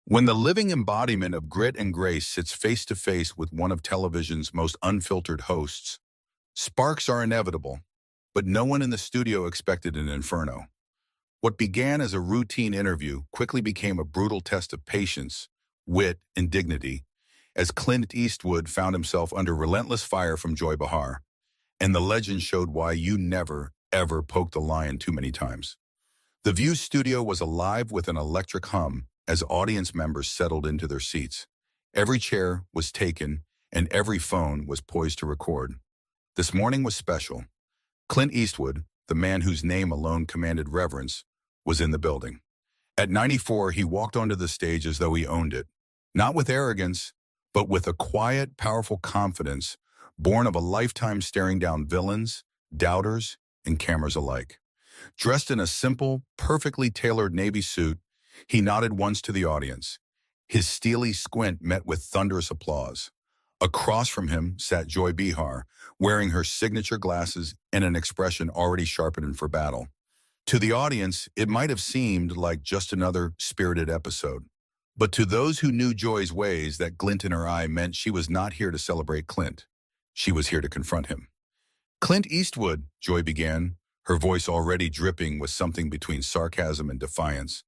When the living embodiment of grit and grace sits face to face with one of television's most unfiltered hosts, sparks are inevitable, but no one in the studio expected an inferno. What began as a routine interview quickly became a brutal test of patience, wit, and dignity, as Clint Eastwood found himself under relentless fire from Joy Behar, and the legend showed why you never, ever poke the lion too many times. The View studio was alive with an electric hum as audience members settled into their seats. Every chair was taken, and every phone was poised to record. This morning was special. Clint Eastwood, the man whose name alone commanded reverence, was in the building. At 94, he walked onto the stage as though he owned it, not with arrogance, but with a quiet, powerful confidence born of a lifetime staring down villains, doubters, and cameras alike. Dressed in a simple, perfectly tailored navy suit, he nodded once to the audience. His steely squint met with thunderous applause. Across from him sat Joy Behar, wearing her signature glasses and an expression already sharpened for battle. To the audience, it might have seemed like just another spirited episode. But to those who knew Joy's ways, that glint in her eye meant she was not here to celebrate Clint. She was here to confront him. "Clint Eastwood," Joy began, her voice already dripping with something between sarcasm and defiance.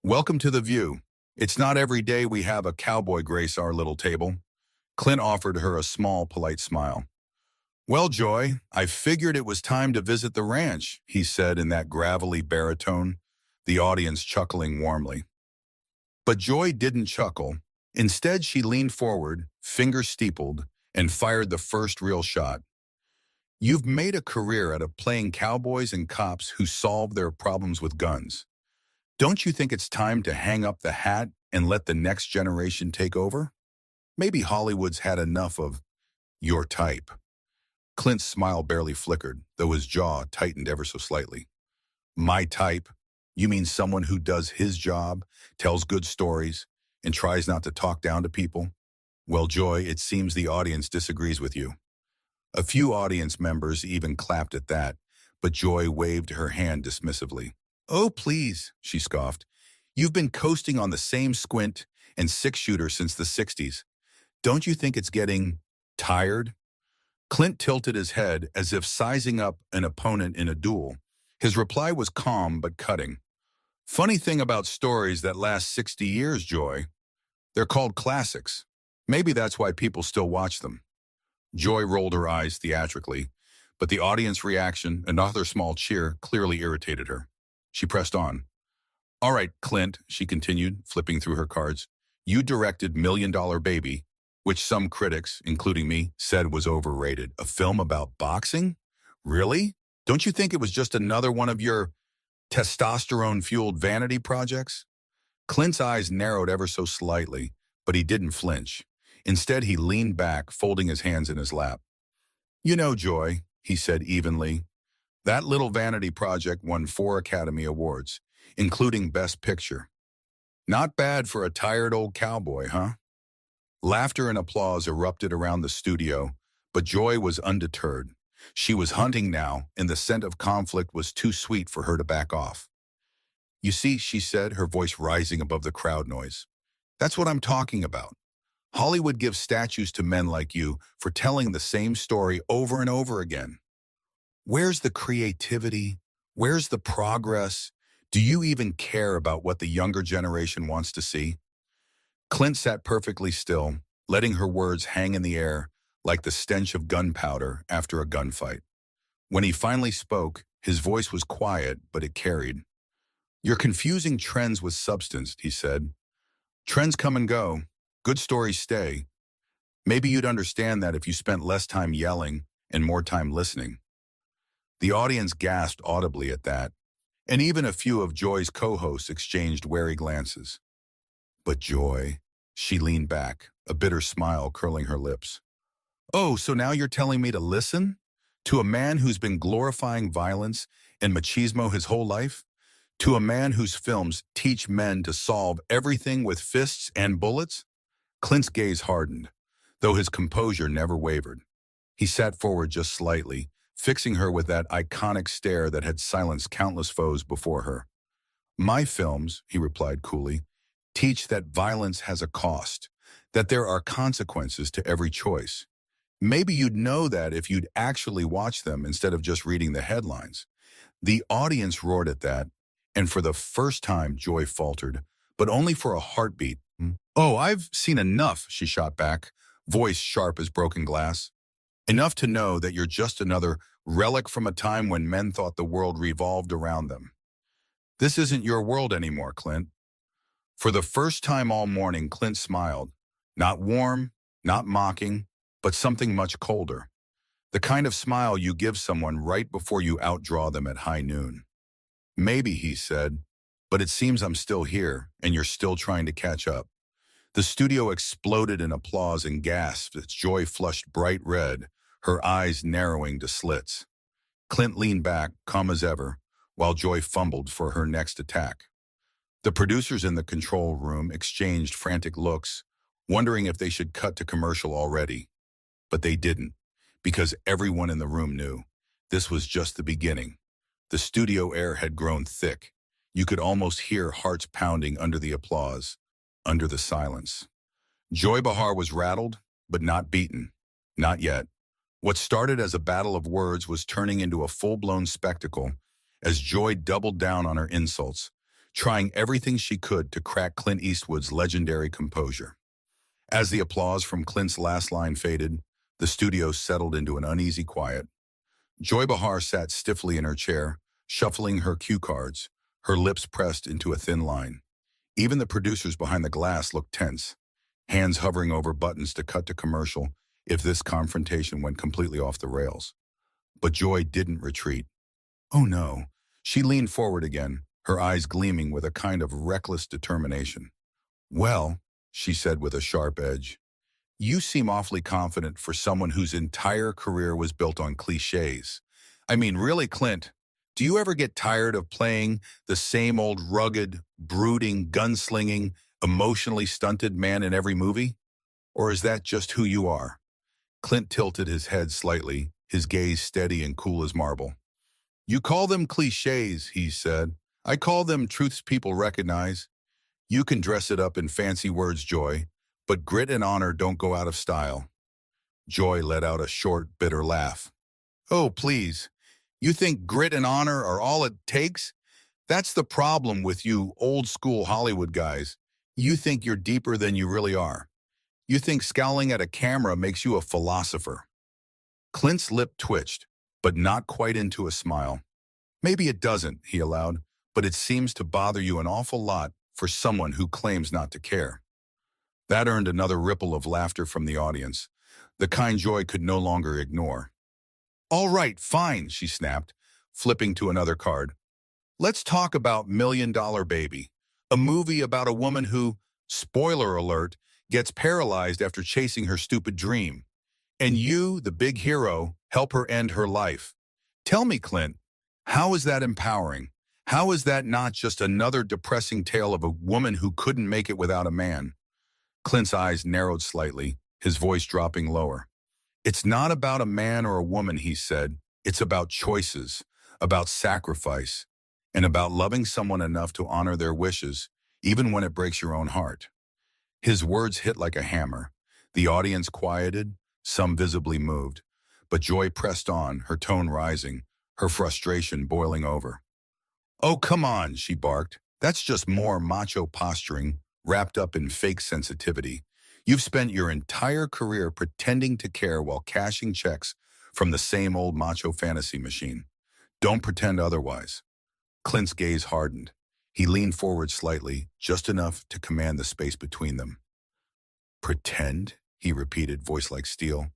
"Welcome to The View. It's not every day we have a cowboy grace our little table." Clint offered her a small, polite smile. "Well, Joy, I figured it was time to visit the ranch," he said in that gravelly baritone, the audience chuckling warmly. But Joy didn't chuckle. Instead, she leaned forward, fingers steepled, and fired the first real shot. "You've made a career out of playing cowboys and cops who solve their problems with guns. Don't you think it's time to hang up the hat and let the next generation take over? Maybe Hollywood's had enough of your type." Clint's smile barely flickered, though his jaw tightened ever so slightly. "My type? You mean someone who does his job, tells good stories, and tries not to talk down to people? Well, Joy, it seems the audience disagrees with you." A few audience members even clapped at that, but Joy waved her hand dismissively. "Oh, please," she scoffed. "You've been coasting on the same squint and six-shooter since the 60s. Don't you think it's getting tired?" Clint tilted his head as if sizing up an opponent in a duel. His reply was calm but cutting. "Funny thing about stories that last 60 years, Joy. They're called classics. Maybe that's why people still watch them." Joy rolled her eyes theatrically, but the audience reaction, another small cheer, clearly irritated her. She pressed on. "All right, Clint," she continued, flipping through her cards. "You directed $1 Million Baby, which some critics, including me, said was overrated. A film about boxing? Really? Don't you think it was just another one of your testosterone-fueled vanity projects?" Clint's eyes narrowed ever so slightly, but he didn't flinch. Instead, he leaned back, folding his hands in his lap. "You know, Joy," he said evenly, "that little vanity project won 4 Academy Awards, including Best Picture. Not bad for a tired old cowboy, huh?" Laughter and applause erupted around the studio, but Joy was undeterred. She was hunting now, and the scent of conflict was too sweet for her to back off. "You see," she said, her voice rising above the crowd noise. "That's what I'm talking about. Hollywood gives statues to men like you for telling the same story over and over again. Where's the creativity? Where's the progress? Do you even care about what the younger generation wants to see?" Clint sat perfectly still, letting her words hang in the air like the stench of gunpowder after a gunfight. When he finally spoke, his voice was quiet, but it carried. "You're confusing trends with substance," he said. "Trends come and go. Good stories stay. Maybe you'd understand that if you spent less time yelling and more time listening." The audience gasped audibly at that, and even a few of Joy's co-hosts exchanged wary glances. "But Joy," she leaned back, a bitter smile curling her lips. "Oh, so now you're telling me to listen? To a man who's been glorifying violence and machismo his whole life? To a man whose films teach men to solve everything with fists and bullets?" Clint's gaze hardened, though his composure never wavered. He sat forward just slightly, fixing her with that iconic stare that had silenced countless foes before her. "My films," he replied coolly, teach that violence has a cost, that there are consequences to every choice. Maybe you'd know that if you'd actually watch them instead of just reading the headlines. The audience roared at that, and for the first time, Joy faltered, but only for a heartbeat. "Oh, I've seen enough," she shot back, voice sharp as broken glass. "Enough to know that you're just another relic from a time when men thought the world revolved around them. This isn't your world anymore, Clint." For the first time all morning, Clint smiled. Not warm, not mocking, but something much colder. The kind of smile you give someone right before you outdraw them at high noon. "Maybe," he said, "but it seems I'm still here, and you're still trying to catch up." The studio exploded in applause and gasps as Joy flushed bright red, her eyes narrowing to slits. Clint leaned back, calm as ever, while Joy fumbled for her next attack. The producers in the control room exchanged frantic looks, wondering if they should cut to commercial already. But they didn't, because everyone in the room knew this was just the beginning. The studio air had grown thick. You could almost hear hearts pounding under the applause, under the silence. Joy Behar was rattled, but not beaten. Not yet. What started as a battle of words was turning into a full-blown spectacle as Joy doubled down on her insults, trying everything she could to crack Clint Eastwood's legendary composure. As the applause from Clint's last line faded, the studio settled into an uneasy quiet. Joy Behar sat stiffly in her chair, shuffling her cue cards, her lips pressed into a thin line. Even the producers behind the glass looked tense, hands hovering over buttons to cut to commercial if this confrontation went completely off the rails. But Joy didn't retreat. Oh no. She leaned forward again, her eyes gleaming with a kind of reckless determination. "Well," she said with a sharp edge, "you seem awfully confident for someone whose entire career was built on cliches. I mean, really, Clint, do you ever get tired of playing the same old rugged, brooding, gunslinging, emotionally stunted man in every movie? Or is that just who you are?" Clint tilted his head slightly, his gaze steady and cool as marble. "You call them cliches," he said. "I call them truths people recognize. You can dress it up in fancy words, Joy, but grit and honor don't go out of style." Joy let out a short, bitter laugh. "Oh, please. You think grit and honor are all it takes? That's the problem with you old-school Hollywood guys. You think you're deeper than you really are. You think scowling at a camera makes you a philosopher." Clint's lip twitched, but not quite into a smile. "Maybe it doesn't," he allowed, "but it seems to bother you an awful lot for someone who claims not to care." That earned another ripple of laughter from the audience, the kind Joy could no longer ignore. "All right, fine," she snapped, flipping to another card. "Let's talk about Million Dollar Baby, a movie about a woman who, spoiler alert, gets paralyzed after chasing her stupid dream. And you, the big hero, help her end her life. Tell me, Clint, how is that empowering? How is that not just another depressing tale of a woman who couldn't make it without a man?" Clint's eyes narrowed slightly, his voice dropping lower. "It's not about a man or a woman," he said. "It's about choices, about sacrifice, and about loving someone enough to honor their wishes, even when it breaks your own heart." His words hit like a hammer. The audience quieted, some visibly moved, but Joy pressed on, her tone rising, her frustration boiling over. "Oh, come on," she barked. "That's just more macho posturing, wrapped up in fake sensitivity. You've spent your entire career pretending to care while cashing checks from the same old macho fantasy machine. Don't pretend otherwise." Clint's gaze hardened. He leaned forward slightly, just enough to command the space between them. "Pretend?" he repeated, voice like steel.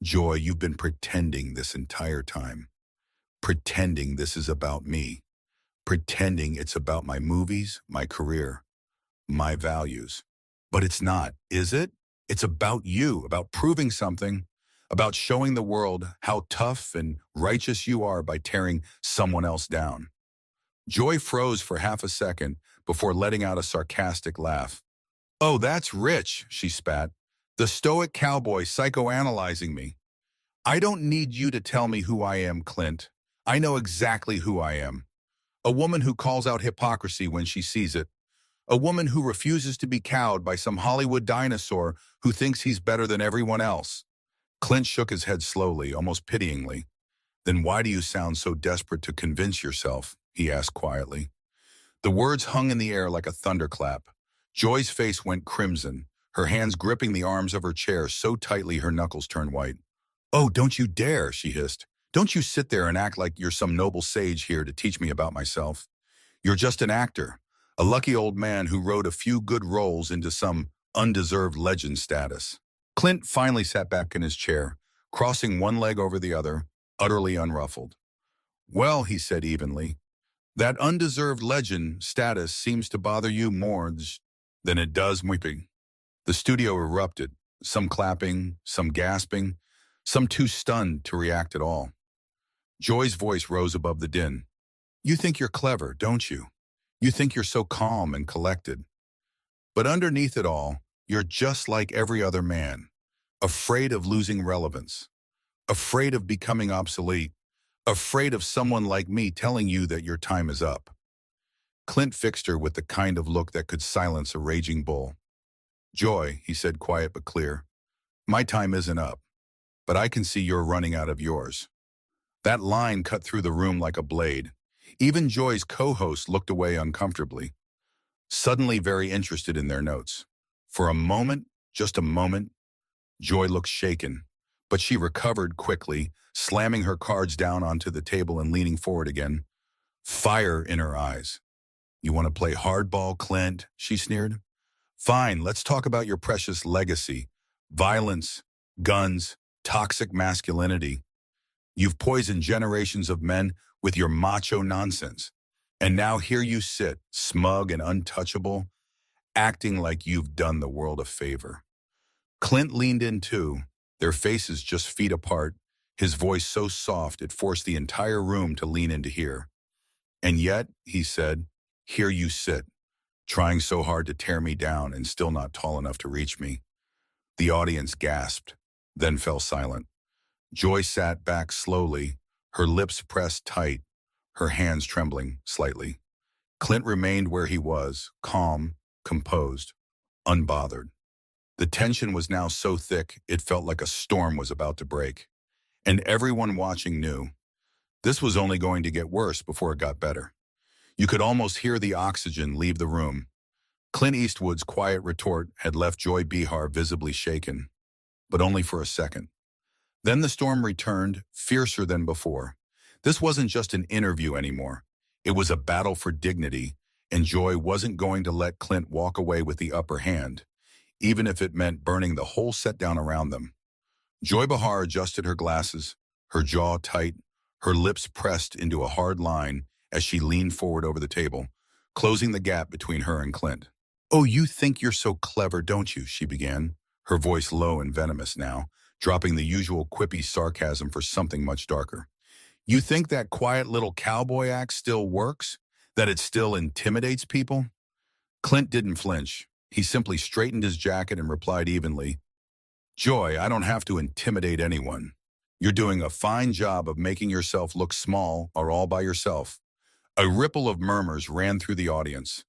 "Joy, you've been pretending this entire time. Pretending this is about me. Pretending it's about my movies, my career, my values. But it's not, is it? It's about you, about proving something, about showing the world how tough and righteous you are by tearing someone else down." Joy froze for half a second before letting out a sarcastic laugh. "Oh, that's rich," she spat. "The stoic cowboy psychoanalyzing me. I don't need you to tell me who I am, Clint. I know exactly who I am. A woman who calls out hypocrisy when she sees it. A woman who refuses to be cowed by some Hollywood dinosaur who thinks he's better than everyone else. Clint shook his head slowly, almost pityingly. Then why do you sound so desperate to convince yourself? He asked quietly. The words hung in the air like a thunderclap. Joy's face went crimson, her hands gripping the arms of her chair so tightly her knuckles turned white. Oh, don't you dare, she hissed. Don't you sit there and act like you're some noble sage here to teach me about myself. You're just an actor, a lucky old man who wrote a few good roles into some undeserved legend status. Clint finally sat back in his chair, crossing one leg over the other, utterly unruffled. Well, he said evenly, that undeserved legend status seems to bother you more than it does weeping. The studio erupted, some clapping, some gasping, some too stunned to react at all. Joy's voice rose above the din. You think you're clever, don't you? You think you're so calm and collected. But underneath it all, you're just like every other man, afraid of losing relevance, afraid of becoming obsolete, afraid of someone like me telling you that your time is up. Clint fixed her with the kind of look that could silence a raging bull. Joy, he said quiet but clear, my time isn't up, but I can see you're running out of yours. That line cut through the room like a blade. Even Joy's co-host looked away uncomfortably, suddenly very interested in their notes. For a moment, just a moment, Joy looked shaken, but she recovered quickly, slamming her cards down onto the table and leaning forward again, fire in her eyes. You want to play hardball, Clint? She sneered. Fine, let's talk about your precious legacy. Violence, guns, toxic masculinity. You've poisoned generations of men with your macho nonsense. And now here you sit, smug and untouchable, acting like you've done the world a favor. Clint leaned in too, their faces just feet apart, his voice so soft it forced the entire room to lean in to hear. And yet, he said, here you sit, trying so hard to tear me down and still not tall enough to reach me. The audience gasped, then fell silent. Joy sat back slowly, her lips pressed tight, her hands trembling slightly. Clint remained where he was, calm, composed, unbothered. The tension was now so thick it felt like a storm was about to break. And everyone watching knew this was only going to get worse before it got better. You could almost hear the oxygen leave the room. Clint Eastwood's quiet retort had left Joy Behar visibly shaken, but only for a second. Then the storm returned, fiercer than before. This wasn't just an interview anymore. It was a battle for dignity, and Joy wasn't going to let Clint walk away with the upper hand, even if it meant burning the whole set down around them. Joy Behar adjusted her glasses, her jaw tight, her lips pressed into a hard line as she leaned forward over the table, closing the gap between her and Clint. Oh, you think you're so clever, don't you? She began, her voice low and venomous now, dropping the usual quippy sarcasm for something much darker. You think that quiet little cowboy act still works? That it still intimidates people? Clint didn't flinch. He simply straightened his jacket and replied evenly, Joy, I don't have to intimidate anyone. You're doing a fine job of making yourself look small or all by yourself. A ripple of murmurs ran through the audience.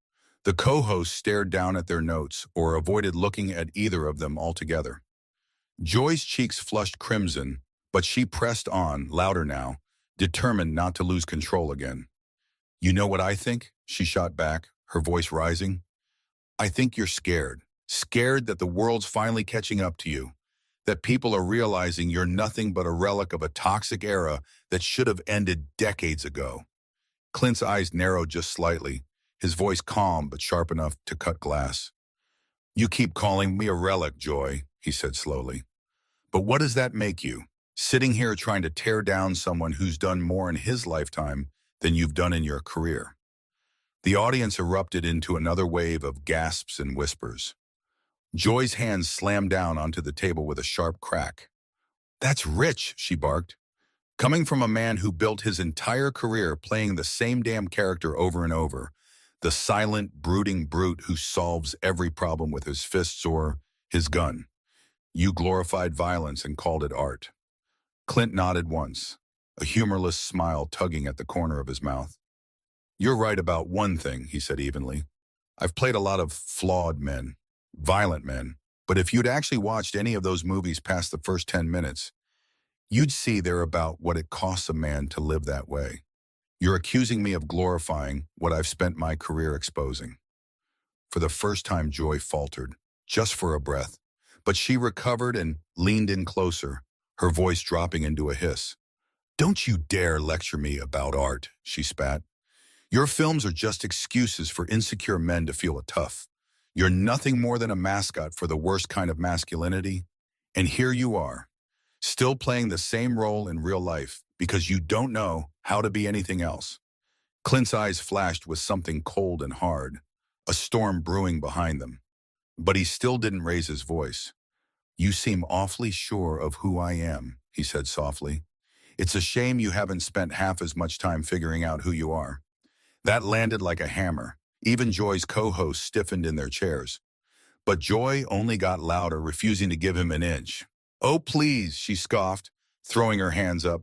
The co-hosts stared down at their notes or avoided looking at either of them altogether. Joy's cheeks flushed crimson, but she pressed on, louder now, determined not to lose control again. You know what I think? She shot back, her voice rising. I think you're scared. Scared that the world's finally catching up to you. That people are realizing you're nothing but a relic of a toxic era that should have ended decades ago. Clint's eyes narrowed just slightly, his voice calm but sharp enough to cut glass. You keep calling me a relic, Joy, he said slowly. But what does that make you? Sitting here trying to tear down someone who's done more in his lifetime than you've done in your career. The audience erupted into another wave of gasps and whispers. Joy's hands slammed down onto the table with a sharp crack. That's rich, she barked. Coming from a man who built his entire career playing the same damn character over and over, the silent, brooding brute who solves every problem with his fists or his gun. You glorified violence and called it art. Clint nodded once, a humorless smile tugging at the corner of his mouth. You're right about one thing, he said evenly. I've played a lot of flawed men, violent men, but if you'd actually watched any of those movies past the first 10 minutes, you'd see they're about what it costs a man to live that way. You're accusing me of glorifying what I've spent my career exposing. For the first time, Joy faltered, just for a breath, but she recovered and leaned in closer, her voice dropping into a hiss. "Don't you dare lecture me about art," she spat. "Your films are just excuses for insecure men to feel tough. You're nothing more than a mascot for the worst kind of masculinity. And here you are, still playing the same role in real life because you don't know how to be anything else." Clint's eyes flashed with something cold and hard, a storm brewing behind them. But he still didn't raise his voice. "You seem awfully sure of who I am," he said softly. "It's a shame you haven't spent half as much time figuring out who you are." That landed like a hammer. Even Joy's co-hosts stiffened in their chairs. But Joy only got louder, refusing to give him an inch. "Oh, please," she scoffed, throwing her hands up.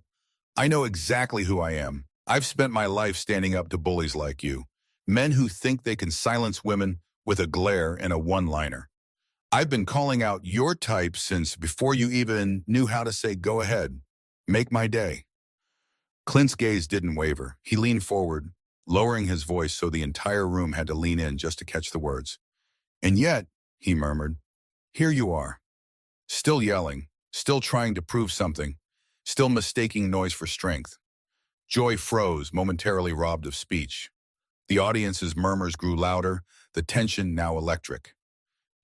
"I know exactly who I am. I've spent my life standing up to bullies like you, men who think they can silence women with a glare and a one-liner. I've been calling out your type since before you even knew how to say go ahead. Make my day." Clint's gaze didn't waver. He leaned forward, lowering his voice so the entire room had to lean in just to catch the words. "And yet," he murmured, "here you are, still yelling, still trying to prove something, still mistaking noise for strength." Joy froze, momentarily robbed of speech. The audience's murmurs grew louder, the tension now electric.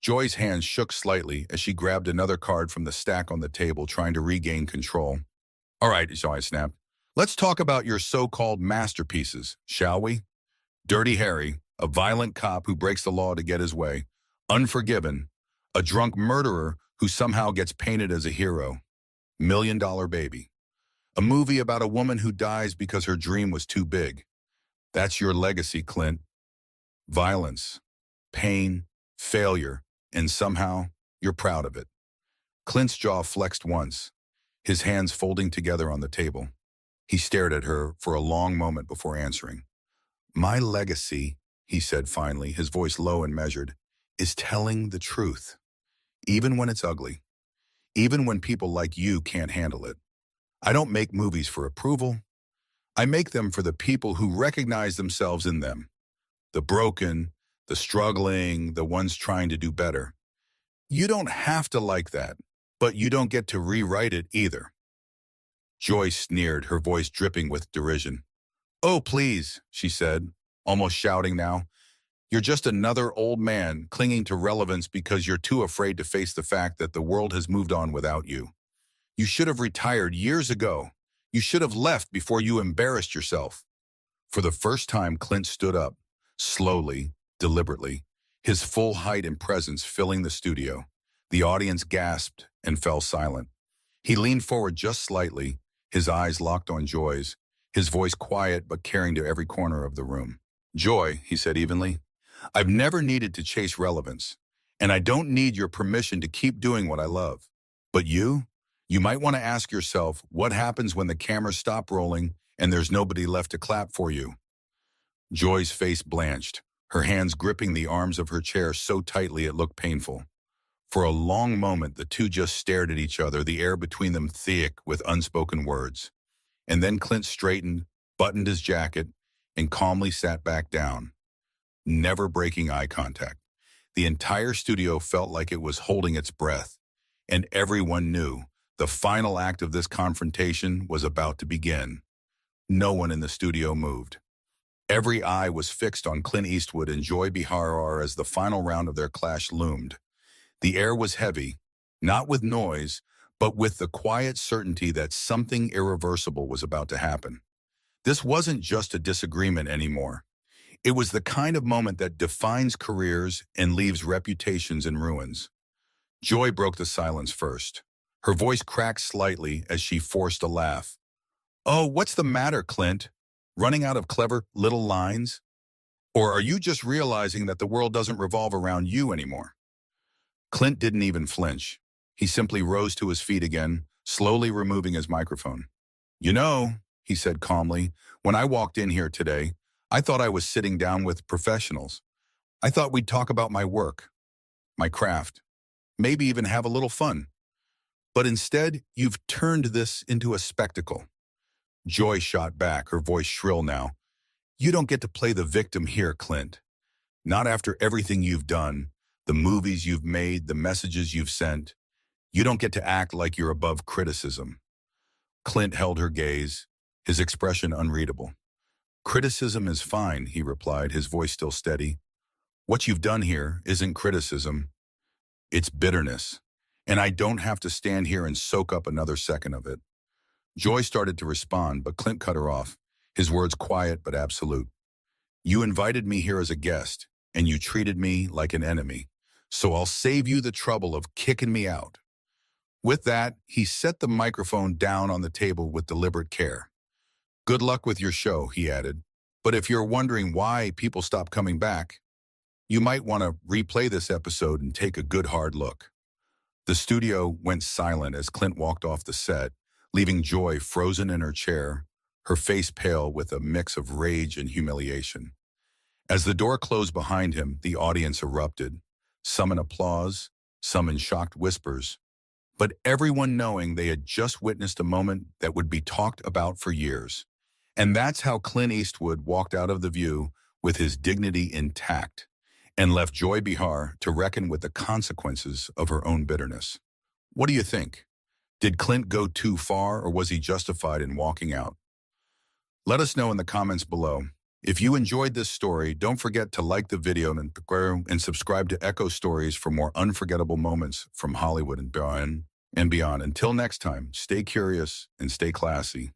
Joy's hands shook slightly as she grabbed another card from the stack on the table, trying to regain control. "All right," Joy snapped. "Let's talk about your so-called masterpieces, shall we? Dirty Harry, a violent cop who breaks the law to get his way. Unforgiven, a drunk murderer who somehow gets painted as a hero. $1 Million Baby, a movie about a woman who dies because her dream was too big. That's your legacy, Clint. Violence, pain, failure, and somehow you're proud of it." Clint's jaw flexed once, his hands folding together on the table. He stared at her for a long moment before answering. "My legacy," he said finally, his voice low and measured, "is telling the truth. Even when it's ugly. Even when people like you can't handle it. I don't make movies for approval. I make them for the people who recognize themselves in them. The broken, the struggling, the ones trying to do better. You don't have to like that, but you don't get to rewrite it either." Joy sneered, her voice dripping with derision. "Oh, please," she said, almost shouting now. "You're just another old man clinging to relevance because you're too afraid to face the fact that the world has moved on without you. You should have retired years ago. You should have left before you embarrassed yourself." For the first time, Clint stood up, slowly, deliberately, his full height and presence filling the studio. The audience gasped and fell silent. He leaned forward just slightly, his eyes locked on Joy's, his voice quiet but carrying to every corner of the room. "Joy," he said evenly, "I've never needed to chase relevance, and I don't need your permission to keep doing what I love. But you might want to ask yourself what happens when the cameras stop rolling and there's nobody left to clap for you." Joy's face blanched, her hands gripping the arms of her chair so tightly it looked painful. For a long moment, the two just stared at each other, the air between them thick with unspoken words. And then Clint straightened, buttoned his jacket, and calmly sat back down, never breaking eye contact. The entire studio felt like it was holding its breath, and everyone knew the final act of this confrontation was about to begin. No one in the studio moved. Every eye was fixed on Clint Eastwood and Joy Behar as the final round of their clash loomed. The air was heavy, not with noise, but with the quiet certainty that something irreversible was about to happen. This wasn't just a disagreement anymore. It was the kind of moment that defines careers and leaves reputations in ruins. Joy broke the silence first. Her voice cracked slightly as she forced a laugh. "Oh, what's the matter, Clint? Running out of clever little lines? Or are you just realizing that the world doesn't revolve around you anymore?" Clint didn't even flinch. He simply rose to his feet again, slowly removing his microphone. "You know," he said calmly, "when I walked in here today, I thought I was sitting down with professionals. I thought we'd talk about my work, my craft, maybe even have a little fun. But instead, you've turned this into a spectacle. Joy shot back, her voice shrill now. You don't get to play the victim here, Clint. Not after everything you've done, the movies you've made, the messages you've sent. You don't get to act like you're above criticism. Clint held her gaze, his expression unreadable. Criticism is fine, he replied, his voice still steady. What you've done here isn't criticism, it's bitterness. And I don't have to stand here and soak up another second of it. Joy started to respond, but Clint cut her off, his words quiet but absolute. You invited me here as a guest, and you treated me like an enemy. So I'll save you the trouble of kicking me out. With that, he set the microphone down on the table with deliberate care. Good luck with your show, he added. But if you're wondering why people stop coming back, you might want to replay this episode and take a good hard look. The studio went silent as Clint walked off the set, leaving Joy frozen in her chair, her face pale with a mix of rage and humiliation. As the door closed behind him, the audience erupted, some in applause, some in shocked whispers, but everyone knowing they had just witnessed a moment that would be talked about for years. And that's how Clint Eastwood walked out of The View with his dignity intact and left Joy Behar to reckon with the consequences of her own bitterness. What do you think? Did Clint go too far, or was he justified in walking out? Let us know in the comments below. If you enjoyed this story, don't forget to like the video and subscribe to Echo Stories for more unforgettable moments from Hollywood and beyond. Until next time, stay curious and stay classy.